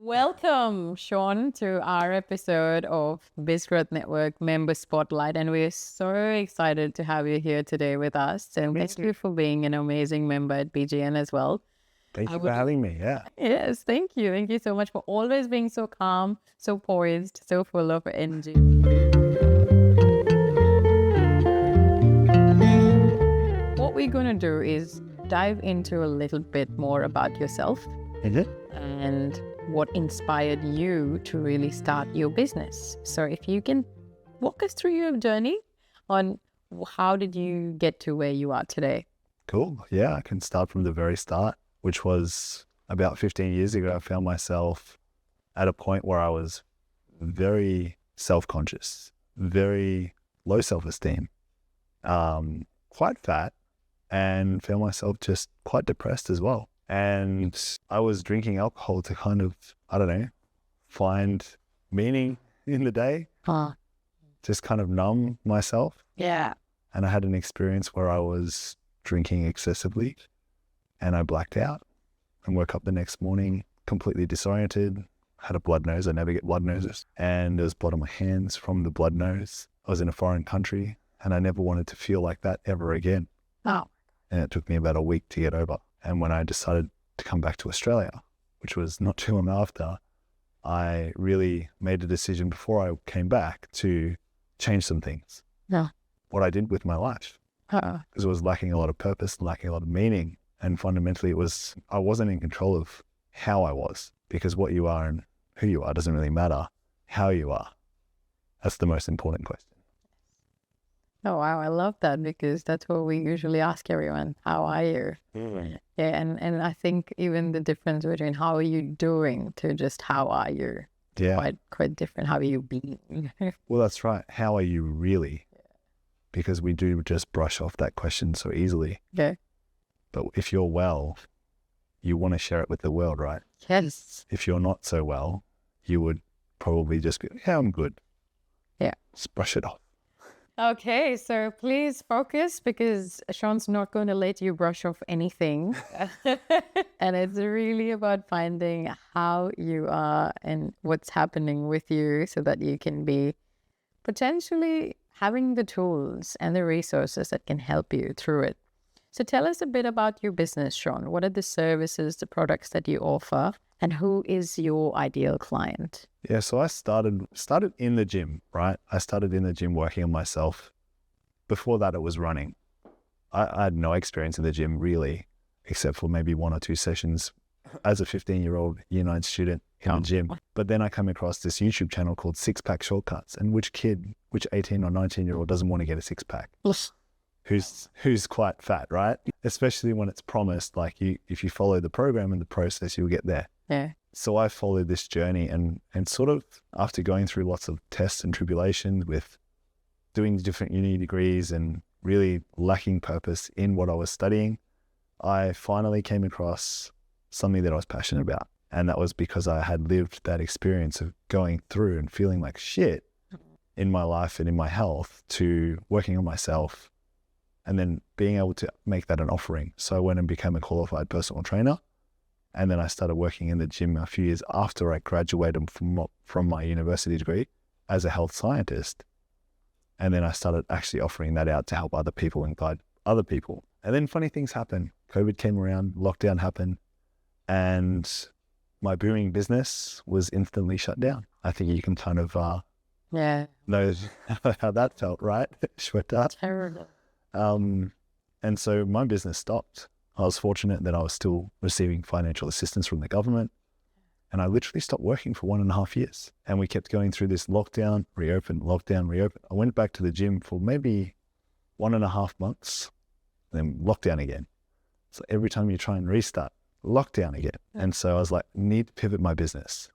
Welcome, Sean, to our episode of BizGrowth Network Member Spotlight. And we're so excited to have you here today with us. And thank you for being an amazing member at BGN as well. Thank you for having me. Yeah. Yes, thank you. Thank you so much for always being so calm, so poised, so full of energy. What we're going to do is dive into a little bit more about yourself and what inspired you to really start your business. So if you can walk us through your journey on how did you get to where you are today? Cool. Yeah, I can start from the very start, which was about 15 years ago. I found myself at a point where I was very self-conscious, very low self-esteem, quite fat, and found myself just quite depressed as well. And I was drinking alcohol to kind of, find meaning in the day, just kind of numb myself. Yeah. And I had an experience where I was drinking excessively and I blacked out and woke up the next morning completely disoriented, had a blood nose. I never get blood noses. And there was blood on my hands from the blood nose. I was in a foreign country and I never wanted to feel like that ever again. Oh. And it took me about a week to get over. And when I decided to come back to Australia, which was not too long after, I really made a decision before I came back to change some things. Yeah. What I did with my life. Because it was lacking a lot of purpose, lacking a lot of meaning. And fundamentally I wasn't in control of how I was, because what you are and who you are doesn't really matter. How you are, that's the most important question. Oh, wow. I love that, because that's what we usually ask everyone. How are you? Mm-hmm. Yeah. And I think even the difference between how are you doing to just how are you? Yeah. Quite different. How are you being? Well, that's right. How are you really? Because we do just brush off that question so easily. Okay. But if you're well, you want to share it with the world, right? Yes. If you're not so well, you would probably just be, yeah, I'm good. Yeah. Just brush it off. Okay, so please focus, because Sean's not going to let you brush off anything. And it's really about finding how you are and what's happening with you so that you can be potentially having the tools and the resources that can help you through it. So tell us a bit about your business, Sean. What are the services, the products that you offer, and who is your ideal client? Yeah, so I started in the gym, right? I started in the gym working on myself. Before that, it was running. I had no experience in the gym really, except for maybe 1 or 2 sessions as a 15-year-old year 9 student in the gym. But then I came across this YouTube channel called Six Pack Shortcuts. And which 18 or 19-year-old doesn't want to get a six pack? Who's quite fat, right? Especially when it's promised, like if you follow the program and the process, you'll get there. Yeah. So I followed this journey and sort of after going through lots of tests and tribulations with doing different uni degrees and really lacking purpose in what I was studying, I finally came across something that I was passionate about. And that was because I had lived that experience of going through and feeling like shit in my life and in my health, to working on myself and then being able to make that an offering. So I went and became a qualified personal trainer. And then I started working in the gym a few years after I graduated from my university degree as a health scientist. And then I started actually offering that out to help other people and guide other people. And then funny things happened. COVID came around, lockdown happened, and my booming business was instantly shut down. I think you can kind of know how that felt, right? Shweta. Terrible. And so my business stopped. I was fortunate that I was still receiving financial assistance from the government. And I literally stopped working for 1.5 years. And we kept going through this lockdown, reopen, lockdown, reopen. I went back to the gym for maybe 1.5 months, then lockdown again. So every time you try and restart, lockdown again. And so I was like, need to pivot my business.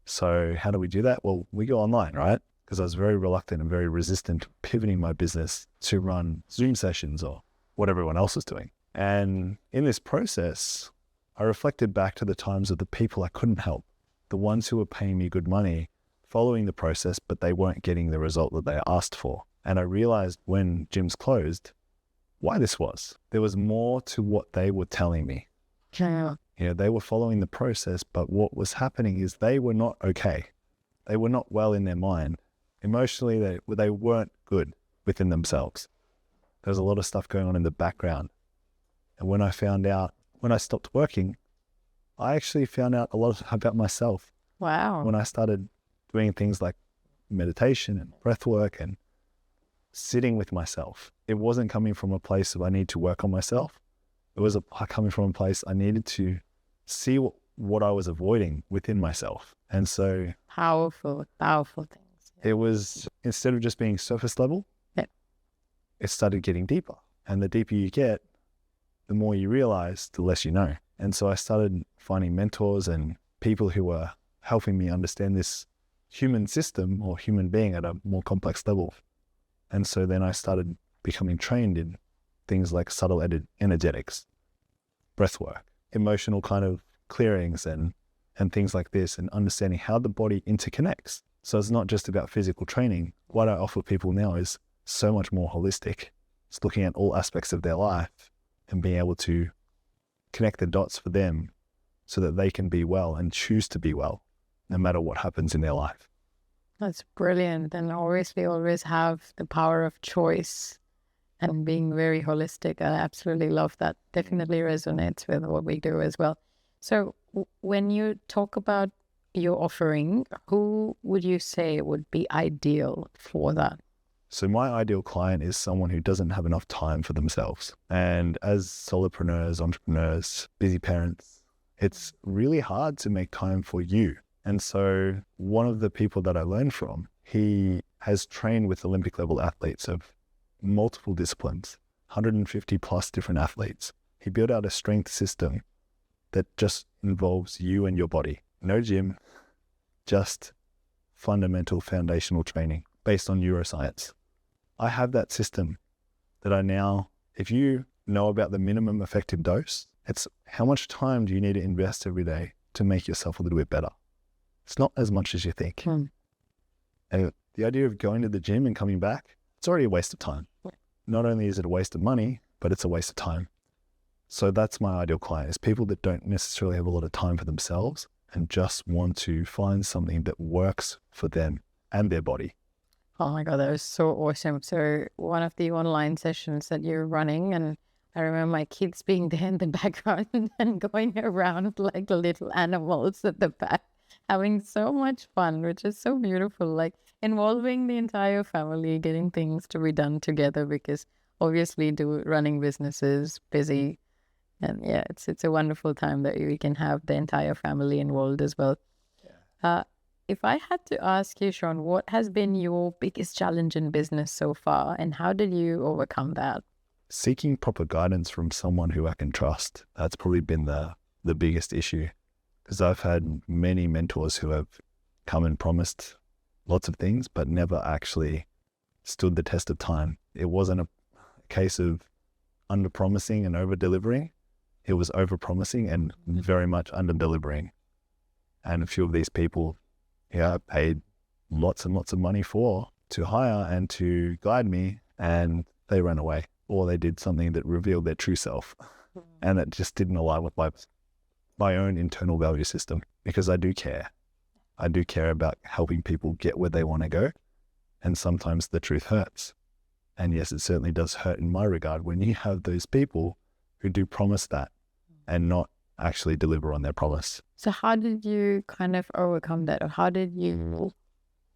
So how do we do that? Well, we go online, right? Because I was very reluctant and very resistant to pivoting my business to run Zoom sessions or what everyone else was doing. And in this process, I reflected back to the times of the people I couldn't help, the ones who were paying me good money, following the process, but they weren't getting the result that they asked for. And I realized when gyms closed, why this was. There was more to what they were telling me Yeah. They were following the process, but what was happening is they were not okay. They were not well in their mind. Emotionally, they weren't good within themselves. There was a lot of stuff going on in the background. And when I stopped working, I actually found out a lot about myself. Wow. When I started doing things like meditation and breath work and sitting with myself, it wasn't coming from a place of I need to work on myself. It was coming from a place I needed to see what I was avoiding within myself. And so Powerful things. it was, instead of just being surface level, Yeah. it started getting deeper. And the deeper you get, the more you realize, the less you know. And so I started finding mentors and people who were helping me understand this human system or human being at a more complex level. And so then I started becoming trained in things like subtle energetics, breath work, emotional kind of clearings and things like this, and understanding how the body interconnects. So it's not just about physical training. What I offer people now is so much more holistic. It's looking at all aspects of their life and being able to connect the dots for them so that they can be well and choose to be well no matter what happens in their life. That's brilliant. And obviously always have the power of choice and being very holistic. I absolutely love that. Definitely resonates with what we do as well. So when you talk about your offering, who would you say would be ideal for that? So my ideal client is someone who doesn't have enough time for themselves. And as solopreneurs, entrepreneurs, busy parents, it's really hard to make time for you. And so one of the people that I learned from, he has trained with Olympic level athletes of multiple disciplines, 150 plus different athletes. He built out a strength system that just involves you and your body. No gym, just fundamental foundational training based on neuroscience. I have that system that I now, if you know about the minimum effective dose, it's how much time do you need to invest every day to make yourself a little bit better? It's not as much as you think. And the idea of going to the gym and coming back, it's already a waste of time. Not only is it a waste of money, but it's a waste of time. So that's my ideal client, is people that don't necessarily have a lot of time for themselves and just want to find something that works for them and their body. Oh my God, that was so awesome. So one of the online sessions that you're running, and I remember my kids being there in the background and going around like little animals at the back, having so much fun, which is so beautiful, like involving the entire family, getting things to be done together, because obviously running businesses, busy. And yeah, it's a wonderful time that we can have the entire family involved as well. If I had to ask you, Sean, what has been your biggest challenge in business so far, and how did you overcome that? Seeking proper guidance from someone who I can trust. That's probably been the biggest issue, because I've had many mentors who have come and promised lots of things, but never actually stood the test of time. It wasn't a case of under-promising and over-delivering. It was over-promising and very much under-delivering. And a few of these people, I paid lots and lots of money to hire and to guide me, and they ran away, or they did something that revealed their true self. And it just didn't align with my own internal value system, because I do care. I do care about helping people get where they want to go. And sometimes the truth hurts. And yes, it certainly does hurt in my regard when you have those people who do promise that and not actually deliver on their promise. So how did you kind of overcome that? Or how did you?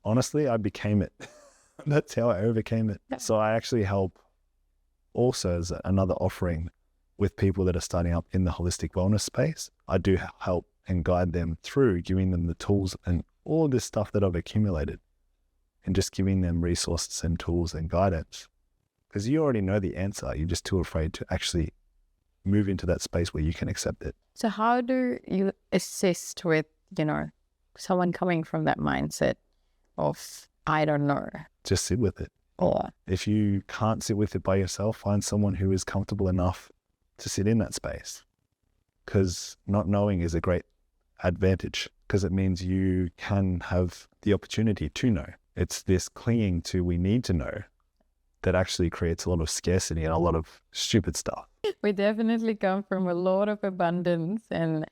Honestly, I became it. That's how I overcame it. Yeah. So I actually help also as another offering with people that are starting up in the holistic wellness space. I do help and guide them through giving them the tools and all this stuff that I've accumulated, and just giving them resources and tools and guidance. Because you already know the answer. You're just too afraid to actually move into that space where you can accept it. So how do you assist with, someone coming from that mindset of, I don't know? Just sit with it. Or if you can't sit with it by yourself, find someone who is comfortable enough to sit in that space. Because not knowing is a great advantage, because it means you can have the opportunity to know. It's this clinging to we need to know that actually creates a lot of scarcity and a lot of stupid stuff. We definitely come from a lot of abundance and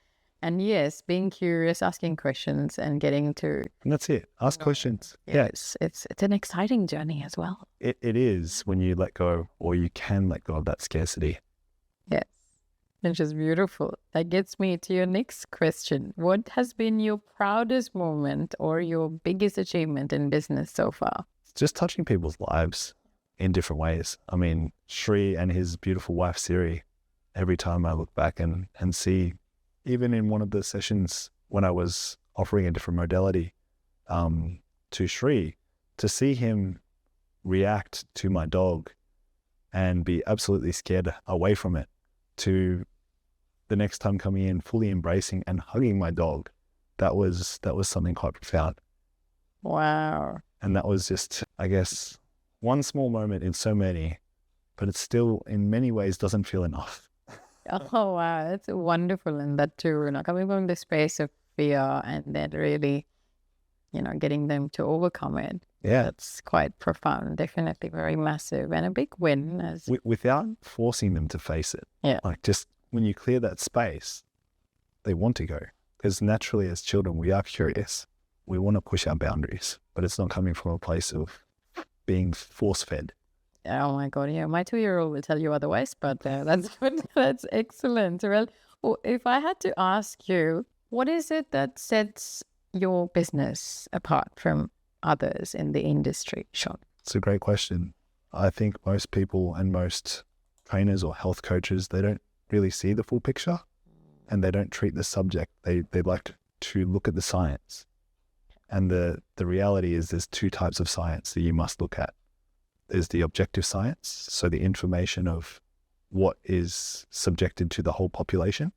yes, being curious, asking questions and getting to And that's it. Ask questions. yes, it's an exciting journey as well. It is when you let go, or you can let go of that scarcity. Yes. Which is beautiful. That gets me to your next question. What has been your proudest moment or your biggest achievement in business so far? Just touching people's lives in different ways. I mean, Sri and his beautiful wife, Siri, every time I look back and see, even in one of the sessions when I was offering a different modality to Sri, to see him react to my dog and be absolutely scared away from it, to the next time coming in, fully embracing and hugging my dog, that was something quite profound. Wow. And that was just, I guess, one small moment in so many, but it still, in many ways, doesn't feel enough. Oh, wow. That's wonderful. And that too, coming from the space of fear and then really, getting them to overcome it. Yeah. That's quite profound. Definitely very massive and a big win. Without forcing them to face it. Yeah. Like, just when you clear that space, they want to go. Because naturally as children, we are curious. We want to push our boundaries, but it's not coming from a place of being force-fed. Oh my God, yeah. My 2-year-old will tell you otherwise, but that's good. That's excellent. Well, if I had to ask you, what is it that sets your business apart from others in the industry, Sean? It's a great question. I think most people and most trainers or health coaches, they don't really see the full picture and they don't treat the subject. They like to look at the science. And the reality is there's two types of science that you must look at. There's the objective science, so the information of what is subjected to the whole population.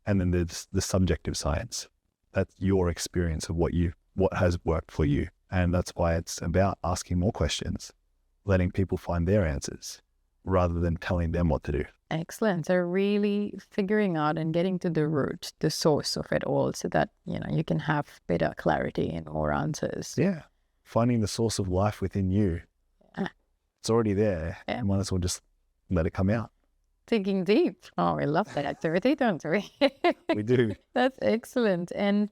And then there's the subjective science. That's your experience of what has worked for you. And that's why it's about asking more questions, letting people find their answers rather than telling them what to do. Excellent. So really figuring out and getting to the root, the source of it all, so that, you can have better clarity and more answers. Yeah. Finding the source of life within you. Yeah. It's already there. Yeah. You might as well just let it come out. Thinking deep. Oh, we love that activity, don't we? We do. That's excellent. And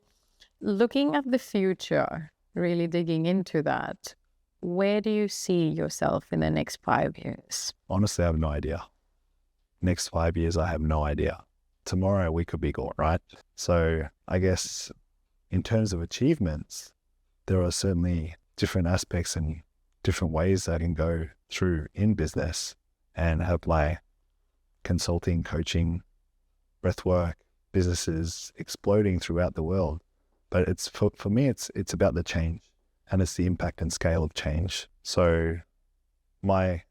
looking at the future, really digging into that, where do you see yourself in the next 5 years? Honestly, I have no idea. Next 5 years, I have no idea. Tomorrow, we could be gone, right? So I guess in terms of achievements, there are certainly different aspects and different ways that I can go through in business and have my consulting, coaching, breathwork businesses exploding throughout the world. But it's for me, it's about the change, and it's the impact and scale of change. So my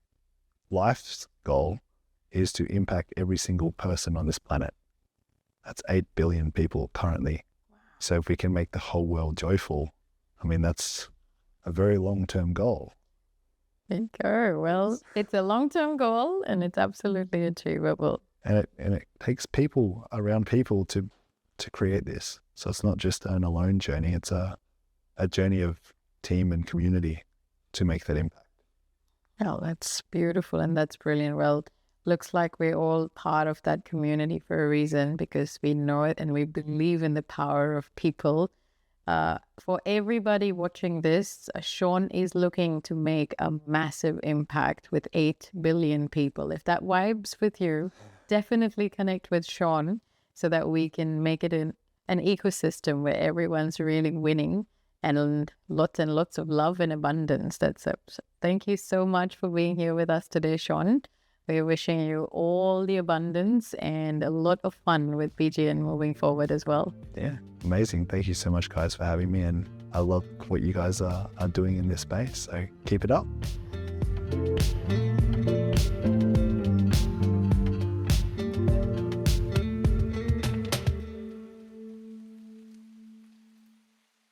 life's goal is to impact every single person on this planet. That's 8 billion people currently. Wow. So if we can make the whole world joyful, I mean, that's a very long-term goal. There you go. Well, it's a long-term goal and it's absolutely achievable. And it takes people around people to create this. So it's not just an alone journey. It's a journey of team and community to make that impact. Oh, that's beautiful and that's brilliant. Well, looks like we're all part of that community for a reason, because we know it and we believe in the power of people. For everybody watching this, Sean is looking to make a massive impact with 8 billion people. If that vibes with you, definitely connect with Sean so that we can make it an ecosystem where everyone's really winning and lots of love and abundance. That's it. So thank you so much for being here with us today, Sean. We're wishing you all the abundance and a lot of fun with BGN moving forward as well. Yeah, amazing. Thank you so much, guys, for having me. And I love what you guys are doing in this space. So keep it up.